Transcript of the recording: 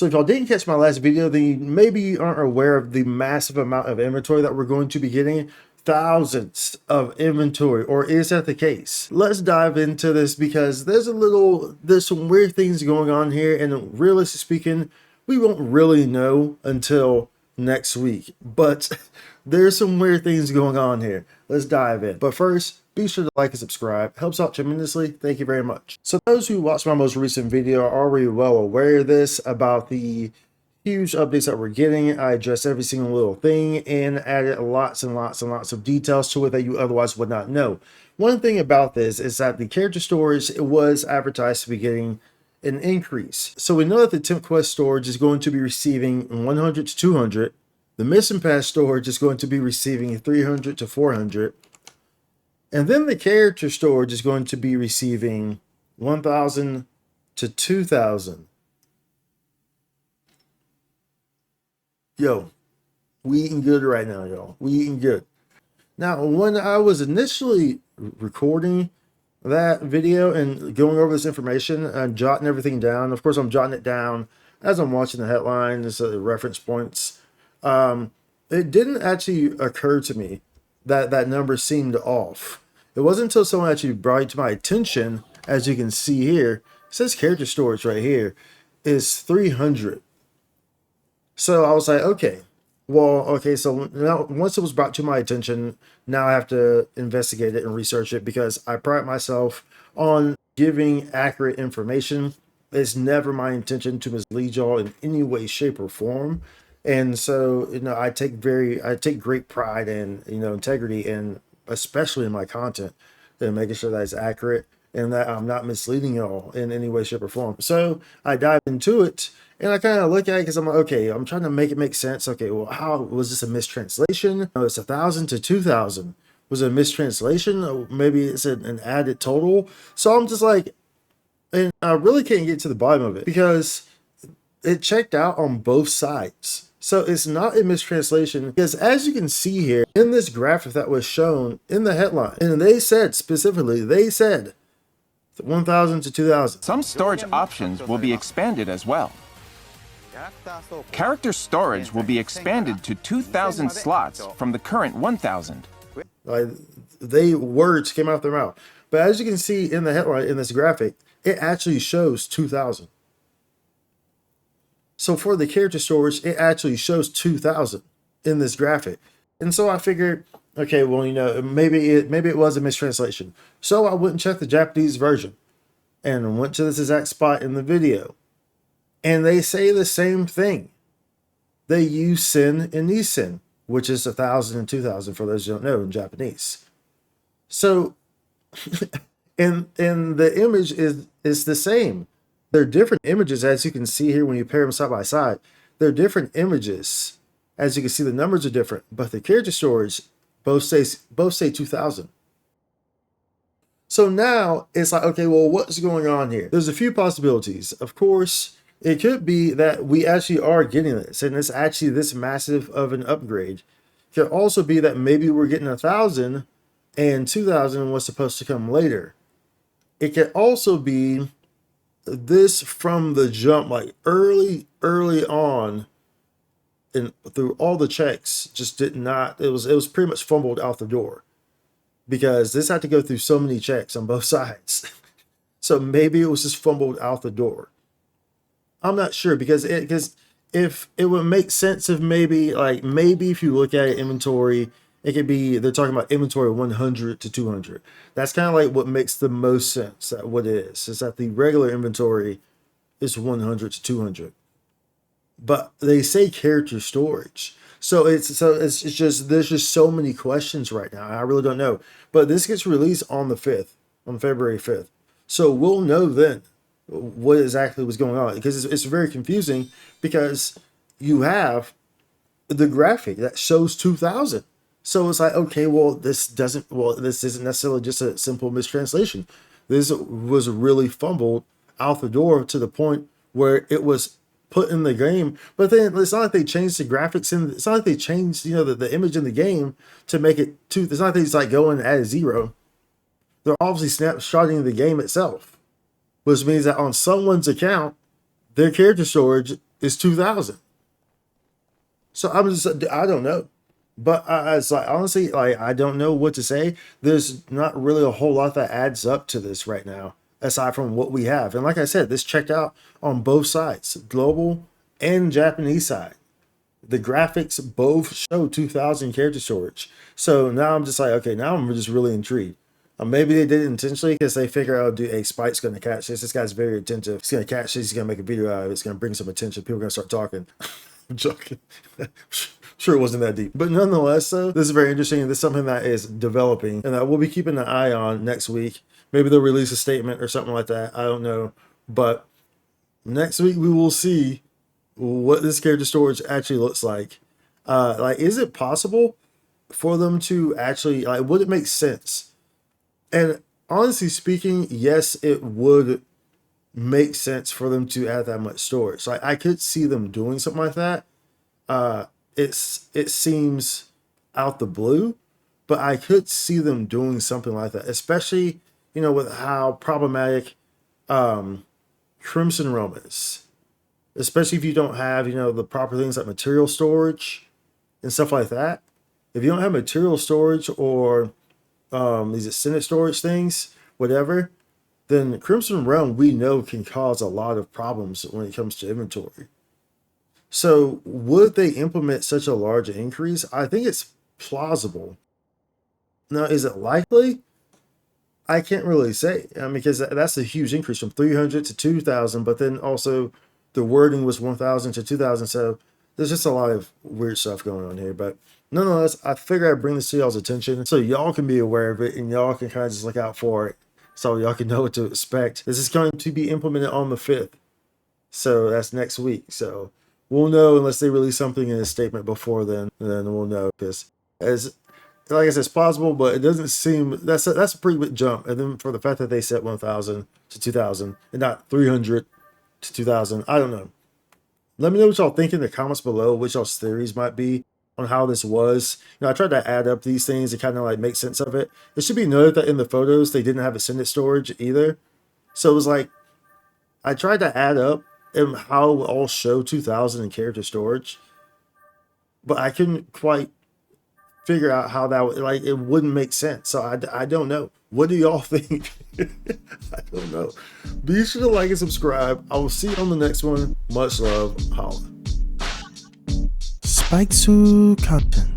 So if y'all didn't catch my last video, then you maybe aren't aware of the massive amount of inventory that we're going to be getting. Thousands of inventory, or is that the case? Let's dive into this because there's some weird things going on here, and realistically speaking, we won't really know until next week. But there's some weird things going on here. Let's dive in. But first, be sure to like and subscribe. Helps out tremendously. Thank you very much. So those who watched my most recent video are already well aware of this, about the huge updates that we're getting. I addressed every single little thing and added lots and lots and lots of details to it that you otherwise would not know. One thing about this is that the character storage was advertised to be getting an increase. So we know that the temp quest storage is going to be receiving 100 to 200. The mission pass storage is going to be receiving 300 to 400. And then the character storage is going to be receiving 1,000 to 2,000. Yo, we eating good right now, y'all. We eating good. Now, when I was initially recording that video and going over this information and jotting everything down, of course, I'm jotting it down as I'm watching the headlines, reference points. It didn't actually occur to me that that number seemed off. It wasn't until someone actually brought it to my attention. As you can see here, it says character storage right here is 300. So I was like, okay, so now once it was brought to my attention, now I have to investigate it and research it, because I pride myself on giving accurate information. It's never my intention to mislead y'all in any way, shape, or form. And so, I take great pride in, integrity, and especially in my content, and making sure that it's accurate and that I'm not misleading y'all in any way, shape, or form. So I dive into it and I kind of look at it because I'm like, okay, I'm trying to make it make sense. Okay, well, how was this a mistranslation? No, it's 1,000 to 2,000. Was it a mistranslation? Or maybe it's an added total. So I'm just like, and I really can't get to the bottom of it because it checked out on both sides. So it's not a mistranslation, because as you can see here in this graphic that was shown in the headline, and they said 1,000 to 2,000. Some storage options will be expanded as well. Character storage will be expanded to 2,000 slots from the current 1,000. Words came out their mouth. But as you can see in the headline, in this graphic, it actually shows 2,000. So for the character storage, it actually shows 2,000 in this graphic. And so I figured, okay, well, maybe it was a mistranslation. So I went and checked the Japanese version and went to this exact spot in the video. And they say the same thing. They use sen and nisen, which is 1,000 and 2,000 for those who don't know in Japanese. So, and the image is the same. They're different images, as you can see here when you pair them side by side. They're different images. As you can see, the numbers are different, but the character storage both say 2,000. So now it's like, okay, well, what's going on here? There's a few possibilities. Of course, it could be that we actually are getting this, and it's actually this massive of an upgrade. It could also be that maybe we're getting 1,000 and 2,000 was supposed to come later. It could also be this from the jump, like early on, and through all the checks, just did not, it was pretty much fumbled out the door, because this had to go through so many checks on both sides. So maybe it was just fumbled out the door. I'm not sure, because if it would make sense if maybe if you look at inventory, it could be, they're talking about inventory 100 to 200. That's kind of like what makes the most sense. That what it is that the regular inventory is 100 to 200. But they say character storage. So it's just, there's just so many questions right now. I really don't know. But this gets released on the 5th, on February 5th. So we'll know then what exactly was going on, because it's very confusing, because you have the graphic that shows 2,000. So it's like, okay, well, this isn't necessarily just a simple mistranslation. This was really fumbled out the door to the point where it was put in the game. But then it's not like they changed the graphics, and it's not like they changed, the image in the game to make it two. It's not like they just like go and add a 0. They're obviously snapshotting the game itself, which means that on someone's account, their character storage is 2,000. So I don't know. But it's like, honestly, like, I don't know what to say. There's not really a whole lot that adds up to this right now, aside from what we have. And like I said, this checked out on both sides, global and Japanese side. The graphics both show 2,000 character storage. So now I'm just like, okay, now I'm just really intrigued. Maybe they did it intentionally because they figure out, dude, hey, Spike's going to catch this. This guy's very attentive. He's going to catch this. He's going to make a video out of it. It's going to bring some attention. People are going to start talking. I'm joking. Sure, it wasn't that deep. But nonetheless, though, this is very interesting. This is something that is developing and that we'll be keeping an eye on next week. Maybe they'll release a statement or something like that. I don't know. But next week, we will see what this character storage actually looks like. Like, is it possible for them to actually, like, would it make sense? And honestly speaking, yes, it would make sense for them to add that much storage. Like, I could see them doing something like that. It seems out the blue, but I could see them doing something like that, especially, you know, with how problematic Crimson Realm is. Especially if you don't have, you know, the proper things like material storage and stuff like that. If you don't have material storage or these extended storage things, whatever, then Crimson Realm, we know, can cause a lot of problems when it comes to inventory. So would they implement such a large increase? I think it's plausible. Now, is it likely? I can't really say. I mean, because that's a huge increase from 300 to 2,000, but then also the wording was 1,000 to 2,000. So there's just a lot of weird stuff going on here. But nonetheless, I figure I'd bring this to y'all's attention so y'all can be aware of it and y'all can kind of just look out for it so y'all can know what to expect. This is going to be implemented on the 5th. So that's next week. So we'll know unless they release something in a statement before then we'll know. Because as like I said, it's plausible, but it doesn't seem that's a pretty big jump. And then for the fact that they set 1,000 to 2,000 and not 300 to 2,000, I don't know. Let me know what y'all think in the comments below, what y'all's theories might be on how this was. You know, I tried to add up these things to kind of like make sense of it. It should be noted that in the photos they didn't have extended storage either, so it was like I tried to add up and how it would all show 2,000 in character storage, but I couldn't quite figure out how that would, like, it wouldn't make sense. So I don't know. What do y'all think? I don't know. Be sure to like and subscribe. I will see you on the next one. Much love. Holla. Spike2 content.